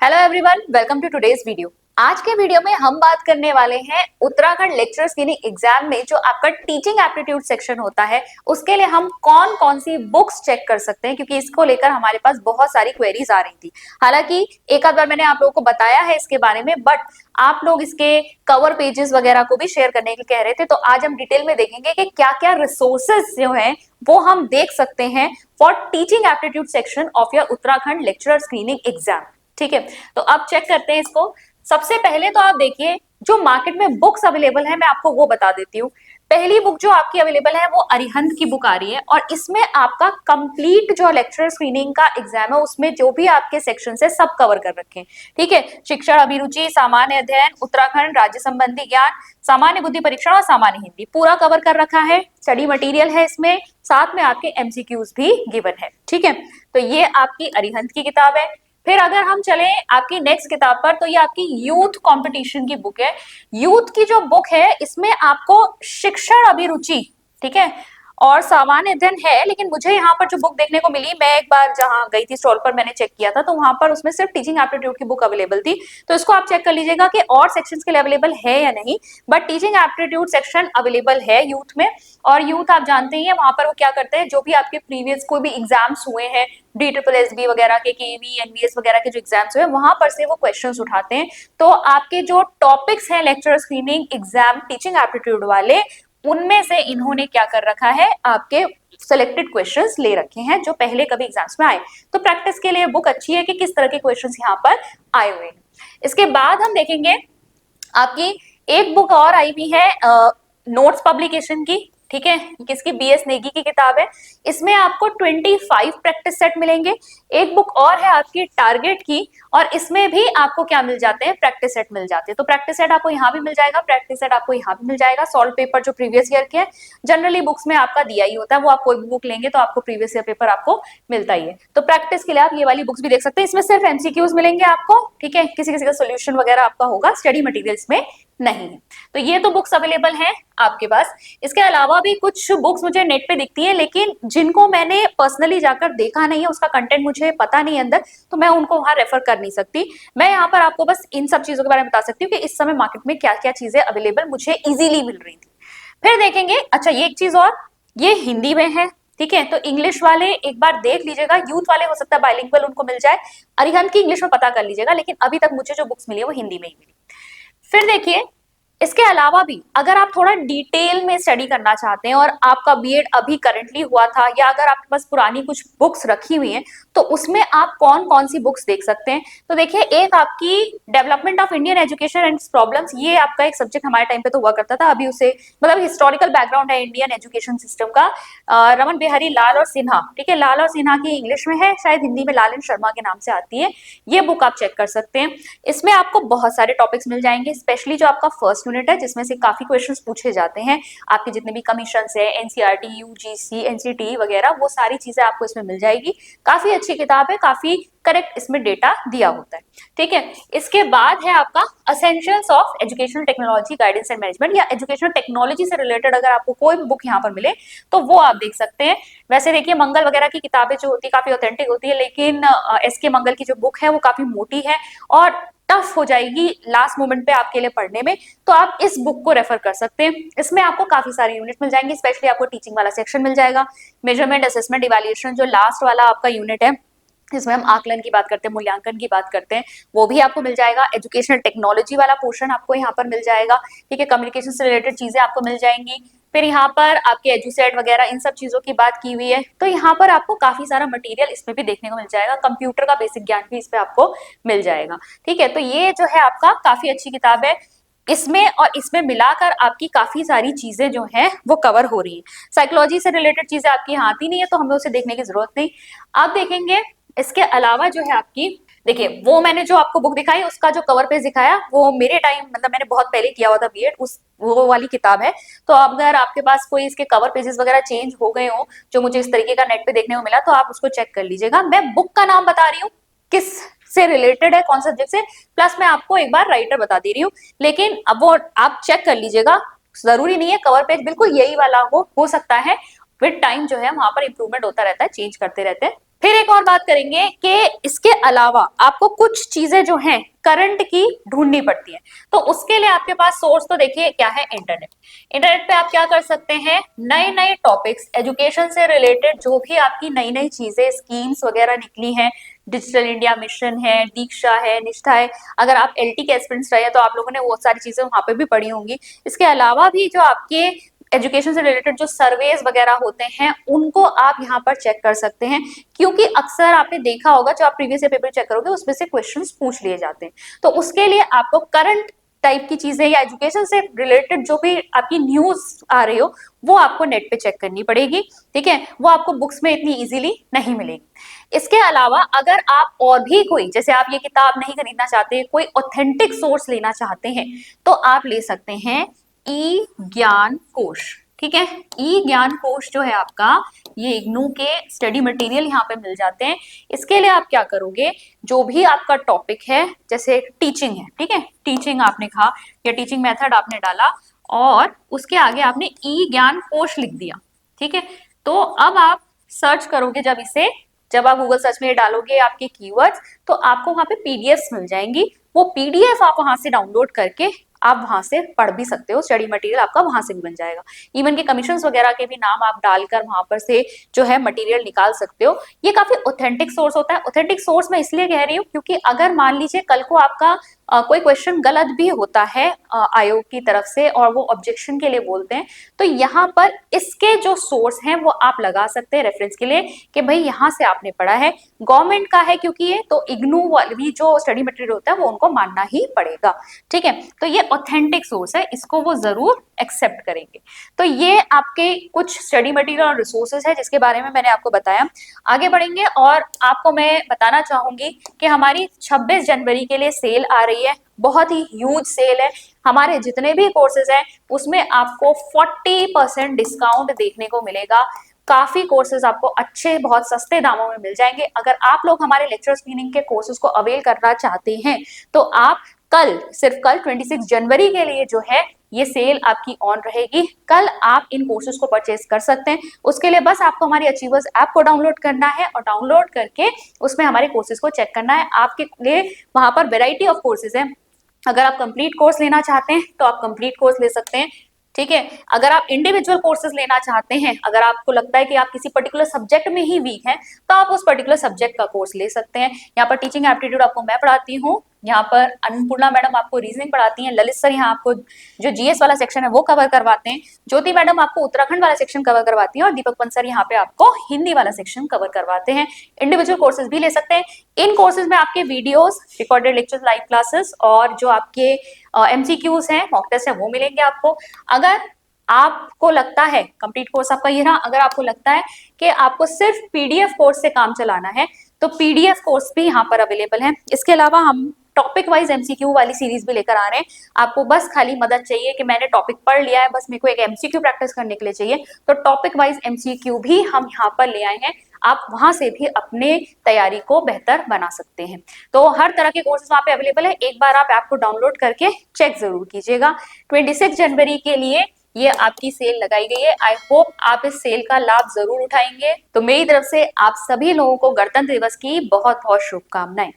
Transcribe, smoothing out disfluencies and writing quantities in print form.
Hello everyone, welcome to today's video. आज के video में हम बात करने वाले हैं उत्तराखंड लेक्चर स्क्रीनिंग एग्जाम में जो आपका टीचिंग एप्टीट्यूड सेक्शन होता है उसके लिए हम कौन कौन सी बुक्स चेक कर सकते हैं, क्योंकि इसको लेकर हमारे पास बहुत सारी क्वेरीज आ रही थी। हालांकि एक आध बार मैंने आप लोगों को बताया है इसके बारे में, बट आप लोग इसके कवर पेजेस वगैरह को भी शेयर करने के लिए कह रहे थे, तो आज हम डिटेल में देखेंगे कि क्या क्या रिसोर्सेज जो है वो हम देख सकते हैं for teaching aptitude section of your Uttarakhand lecturer screening exam. ठीक है, तो अब चेक करते हैं इसको। सबसे पहले तो आप देखिए जो मार्केट में बुक्स अवेलेबल है, मैं आपको वो बता देती हूँ। पहली बुक जो आपकी अवेलेबल है वो अरिहंत की बुक आ रही है, और इसमें आपका कंप्लीट जो लेक्चर स्क्रीनिंग का एग्जाम है उसमें जो भी आपके सेक्शन है सब कवर कर रखे हैं। ठीक है, शिक्षण अभिरुचि, सामान्य अध्ययन, उत्तराखंड राज्य संबंधी ज्ञान, सामान्य बुद्धि परीक्षण और सामान्य हिंदी पूरा कवर कर रखा है। स्टडी मटेरियल है इसमें, साथ में आपके एमसीक्यूज भी गिवन है। ठीक है, तो ये आपकी अरिहंत की किताब है। फिर अगर हम चले आपकी नेक्स्ट किताब पर, तो ये आपकी यूथ कंपटीशन की बुक है। यूथ की जो बुक है इसमें आपको शिक्षण अभिरुचि, ठीक है, और सामान्य अध्ययन है, लेकिन मुझे यहाँ पर जो बुक देखने को मिली, मैं एक बार जहाँ गई थी स्टॉल पर मैंने चेक किया था, तो वहां पर उसमें सिर्फ टीचिंग एप्टीट्यूड की बुक अवेलेबल थी। तो इसको आप चेक कर लीजिएगा कि और सेक्शंस के लिए अवेलेबल है या नहीं, but teaching aptitude section available है यूथ में। और यूथ आप जानते ही हैं वहां पर वो क्या करते हैं, जो भी आपके प्रीवियस कोई भी एग्जाम्स हुए हैं, DSSB वगैरह के, केवी, एनवीएस वगैरह के जो एग्जाम्स हुए वहां पर से वो क्वेश्चंस उठाते हैं। तो आपके जो टॉपिक्स हैं lecture screening exam teaching aptitude वाले, उनमें से इन्होंने क्या कर रखा है, आपके सिलेक्टेड क्वेश्चंस ले रखे हैं जो पहले कभी एग्जाम्स में आए। तो प्रैक्टिस के लिए बुक अच्छी है कि किस तरह के क्वेश्चंस यहाँ पर आए हुए हैं। इसके बाद हम देखेंगे आपकी एक बुक और आई हुई है नोट्स पब्लिकेशन की। ठीक है, किसकी, BS नेगी की किताब है। इसमें आपको 25 प्रैक्टिस सेट मिलेंगे। एक बुक और है आपकी टारगेट की, और इसमें भी आपको क्या मिल जाते हैं, प्रैक्टिस सेट मिल जाते हैं। तो प्रैक्टिस सेट आपको यहाँ भी मिल जाएगा, प्रैक्टिस सेट आपको यहाँ भी मिल जाएगा। सॉल्व पेपर जो प्रीवियस ईयर के हैं जनरली बुक्स में आपका दिया ही होता है, वो आप कोई भी बुक लेंगे तो आपको प्रीवियस ईयर पेपर आपको मिलता ही है। तो प्रैक्टिस के लिए आप ये वाली बुक्स भी देख सकते हैं। इसमें सिर्फ एमसीक्यूज मिलेंगे आपको, ठीक है, किसी किसी का सोल्यूशन वगैरह आपका होगा, स्टडी मटेरियल्स में नहीं है। तो ये तो बुक्स अवेलेबल हैं आपके पास। इसके अलावा भी कुछ बुक्स मुझे नेट पे दिखती है, लेकिन जिनको मैंने पर्सनली जाकर देखा नहीं है, उसका कंटेंट मुझे पता नहीं है अंदर, तो मैं उनको वहां रेफर कर नहीं सकती। मैं यहाँ पर आपको बस इन सब चीजों के बारे में बता सकती हूँ कि इस समय मार्केट में क्या क्या चीजें अवेलेबल मुझे इजीली मिल रही थी। फिर देखेंगे, अच्छा ये एक चीज और, ये हिंदी में है। ठीक है, तो इंग्लिश वाले एक बार देख लीजिएगा, यूथ वाले हो सकता है बाइलिंगुअल उनको मिल जाए, अरिहंत की इंग्लिश में पता कर लीजिएगा, लेकिन अभी तक मुझे जो बुक्स मिली है वो हिंदी में ही मिली। फिर देखिए, इसके अलावा भी अगर आप थोड़ा डिटेल में स्टडी करना चाहते हैं और आपका बीएड अभी करंटली हुआ था, या अगर आपके पास पुरानी कुछ बुक्स रखी हुई हैं, तो उसमें आप कौन कौन सी बुक्स देख सकते हैं। तो देखिए, एक आपकी development of Indian education and problems, ये आपका एक सब्जेक्ट हमारे टाइम पे तो हुआ करता था, अभी उसे मतलब हिस्टोरिकल बैकग्राउंड है इंडियन एजुकेशन सिस्टम का। रमन बिहारी लाल और सिन्हा, ठीक है, लाल और सिन्हा की इंग्लिश में है, शायद हिंदी में लालन शर्मा के नाम से आती है। ये बुक आप चेक कर सकते हैं। इसमें आपको बहुत सारे टॉपिक्स मिल जाएंगे, स्पेशली जो आपका फर्स्ट यूनिट है जिसमें से काफी क्वेश्चंस पूछे जाते हैं। आपके जितने भी कमीशंस है, एनसीईआरटी, यूजीसी, एनसीटी वगैरह, वो सारी चीजें आपको इसमें मिल जाएगी। काफी अच्छी किताब है, काफी करेक्ट इसमें डेटा दिया होता है। ठीक है, इसके बाद है आपका essentials of educational technology guidance and management, या एजुकेशनल टेक्नोलॉजी से रिलेटेड अगर आपको कोई भी बुक यहाँ पर मिले तो वो आप देख सकते हैं। वैसे देखिए, मंगल वगैरह की किताबें जो होती है काफी ऑथेंटिक होती है, लेकिन एसके मंगल की जो बुक है वो काफी मोटी है और टफ हो जाएगी लास्ट मोमेंट पे आपके लिए पढ़ने में, तो आप इस बुक को रेफर कर सकते हैं। इसमें आपको काफी सारे यूनिट मिल जाएंगे, स्पेशली आपको टीचिंग वाला सेक्शन मिल जाएगा, मेजरमेंट, असेसमेंट, इवैल्यूएशन जो लास्ट वाला आपका यूनिट है जिसमें हम आकलन की बात करते हैं, मूल्यांकन की बात करते हैं, वो भी आपको मिल जाएगा। एजुकेशनल टेक्नोलॉजी वाला पोर्शन आपको यहाँ पर मिल जाएगा। ठीक है, कम्युनिकेशन से रिलेटेड चीजें आपको मिल जाएंगी। फिर यहाँ पर आपके एजुसेट वगैरह इन सब चीजों की बात की हुई है, तो यहाँ पर आपको काफी सारा मटेरियल इसमें भी देखने को मिल जाएगा। कंप्यूटर का बेसिक ज्ञान भी इस पे आपको मिल जाएगा। ठीक है, तो ये जो है आपका काफी अच्छी किताब है। इसमें और इसमें मिलाकर आपकी काफी सारी चीजें जो हैं वो कवर हो रही हैं। साइकोलॉजी से रिलेटेड चीजें आपकी यहाँ आती नहीं है, तो हमें उसे देखने की जरूरत नहीं। आप देखेंगे इसके अलावा जो है आपकी, देखिए वो मैंने जो आपको बुक दिखाई उसका जो कवर पेज दिखाया वो मेरे टाइम मतलब मैंने बहुत पहले किया हुआ था बीएड, उस वो वाली किताब है। तो अगर आपके पास कोई इसके कवर पेजेस वगैरह चेंज हो गए हो, जो मुझे इस तरीके का नेट पे देखने को मिला, तो आप उसको चेक कर लीजिएगा। मैं बुक का नाम बता रही हूँ, किस से रिलेटेड है, कौन सब्जेक्ट से, प्लस मैं आपको एक बार राइटर बता दे रही हूँ, लेकिन अब वो आप चेक कर लीजिएगा। जरूरी नहीं है कवर पेज बिल्कुल यही वाला हो सकता है विद टाइम जो है वहां पर इंप्रूवमेंट होता रहता है, चेंज करते रहते हैं। फिर एक और बात करेंगे कि इसके अलावा आपको कुछ चीजें जो हैं करंट की ढूंढनी पड़ती है। तो उसके लिए आपके पास सोर्स तो देखिए क्या है, इंटरनेट। इंटरनेट पे आप क्या कर सकते हैं, नए नए टॉपिक्स, एजुकेशन से रिलेटेड जो भी आपकी नई नई चीजें, स्कीम्स वगैरह निकली हैं, डिजिटल इंडिया मिशन है, दीक्षा है, निष्ठा है, अगर आप एलटी के एस्पिरेंट्स रहे तो आप लोगों ने वो सारी चीजें वहां पे भी पढ़ी होंगी। इसके अलावा भी जो आपके एजुकेशन से रिलेटेड जो सर्वेज वगैरह होते हैं उनको आप यहाँ पर चेक कर सकते हैं, क्योंकि अक्सर आपने देखा होगा जो आप प्रीवियस ईयर पेपर चेक करोगे उसमें से क्वेश्चंस पूछ लिए जाते हैं। तो उसके लिए आपको करंट टाइप की चीजें या एजुकेशन से रिलेटेड जो भी आपकी न्यूज आ रही हो वो आपको नेट पे चेक करनी पड़ेगी, ठीक है, वो आपको बुक्स में इतनी इजीली नहीं मिलेगी। इसके अलावा अगर आप और भी कोई, जैसे आप ये किताब नहीं खरीदना चाहते, कोई ऑथेंटिक सोर्स लेना चाहते हैं तो आप ले सकते हैं ई ज्ञान कोश, ठीक है। ई ज्ञान कोश जो है आपका, ये इग्नू के स्टडी मटेरियल यहाँ पे मिल जाते हैं। इसके लिए आप क्या करोगे, जो भी आपका टॉपिक है, जैसे टीचिंग है, ठीक है, टीचिंग आपने कहा या टीचिंग मेथड आपने डाला और उसके आगे आपने ई ज्ञान कोश लिख दिया, ठीक है। तो अब आप सर्च करोगे जब इसे, जब आप गूगल सर्च में डालोगे आपके कीवर्ड्स, तो आपको वहां पे पीडीएफ मिल जाएंगी। वो पीडीएफ आप वहां से डाउनलोड करके आप वहां से पढ़ भी सकते हो, स्टडी मटेरियल आपका वहां से भी बन जाएगा। इवन के कमीशंस वगैरह के भी नाम आप डालकर वहां पर से जो है मटेरियल निकाल सकते हो। ये काफी ऑथेंटिक सोर्स होता है। ऑथेंटिक सोर्स मैं इसलिए कह रही हूँ क्योंकि अगर मान लीजिए कल को आपका कोई क्वेश्चन गलत भी होता है आयोग की तरफ से और वो ऑब्जेक्शन के लिए बोलते हैं, तो यहाँ पर इसके जो सोर्स हैं वो आप लगा सकते हैं रेफरेंस के लिए कि भाई यहाँ से आपने पढ़ा है, गवर्नमेंट का है क्योंकि ये, तो इग्नू वाली जो स्टडी मटेरियल होता है वो उनको मानना ही पड़ेगा, ठीक है। तो ये ऑथेंटिक सोर्स है, इसको वो जरूर एक्सेप्ट करेंगे। तो ये आपके कुछ स्टडी मटेरियल और रिसोर्सेज है जिसके बारे में मैंने आपको बताया। आगे बढ़ेंगे और आपको मैं बताना चाहूंगी कि हमारी 26 जनवरी के लिए सेल आ रही है, बहुत ही ह्यूज सेल है। हमारे जितने भी कोर्सेज हैं उसमें आपको 40% डिस्काउंट देखने को मिलेगा। काफी कोर्सेज आपको अच्छे, बहुत सस्ते दामों में मिल जाएंगे। अगर आप लोग हमारे लेक्चर स्क्रीनिंग के कोर्सेज को अवेल करना चाहते हैं तो आप कल, सिर्फ कल 26 जनवरी के लिए जो है ये सेल आपकी ऑन रहेगी। कल आप इन कोर्सेज को परचेज कर सकते हैं। उसके लिए बस आपको हमारी अचीवर्स ऐप को डाउनलोड करना है और डाउनलोड करके उसमें हमारे कोर्सेज को चेक करना है। आपके लिए वहां पर वेराइटी ऑफ कोर्सेज हैं। अगर आप कंप्लीट कोर्स लेना चाहते हैं तो आप कंप्लीट कोर्स ले सकते हैं, ठीक है। अगर आप इंडिविजुअल कोर्सेज लेना चाहते हैं, अगर आपको लगता है कि आप किसी पर्टिकुलर सब्जेक्ट में ही वीक हैं तो आप उस पर्टिकुलर सब्जेक्ट का कोर्स ले सकते हैं। यहाँ पर टीचिंग एप्टीट्यूड आपको मैं पढ़ाती हूँ, यहाँ पर अन्नपूर्णा मैडम आपको रीजनिंग पढ़ाती हैं, ललित सर यहाँ आपको जो जीएस वाला सेक्शन है वो कवर करवाते हैं, ज्योति मैडम आपको उत्तराखंड वाला सेक्शन कवर करवाती है और दीपक पंत सर यहाँ पे आपको हिंदी वाला सेक्शन कवर करवाते हैं। इंडिविजुअल कोर्सेज भी ले सकते हैं। इन कोर्सेज में आपके videos, recorded lectures, live classes और जो आपके एमसीक्यूज हैं, मॉक टेस्ट है, वो मिलेंगे आपको। अगर आपको लगता है, कंप्लीट कोर्स आपका ये रहा, अगर आपको लगता है कि आपको सिर्फ पीडीएफ कोर्स से काम चलाना है तो पीडीएफ कोर्स भी यहाँ पर अवेलेबल है। इसके अलावा हम टॉपिक वाइज एमसीक्यू वाली सीरीज भी लेकर आ रहे हैं। आपको बस खाली मदद चाहिए कि मैंने टॉपिक पढ़ लिया है, बस मेरे को एक एमसीक्यू प्रैक्टिस करने के लिए चाहिए, तो टॉपिक वाइज एमसीक्यू भी हम यहाँ पर ले आए हैं। आप वहां से भी अपने तैयारी को बेहतर बना सकते हैं। तो हर तरह के कोर्सेज वहां पे अवेलेबल है। एक बार आप ऐप को डाउनलोड करके चेक जरूर कीजिएगा। 26 जनवरी के लिए ये आपकी सेल लगाई गई है। आई होप आप इस सेल का लाभ जरूर उठाएंगे। तो मेरी तरफ से आप सभी लोगों को गणतंत्र दिवस की बहुत बहुत शुभकामनाएं।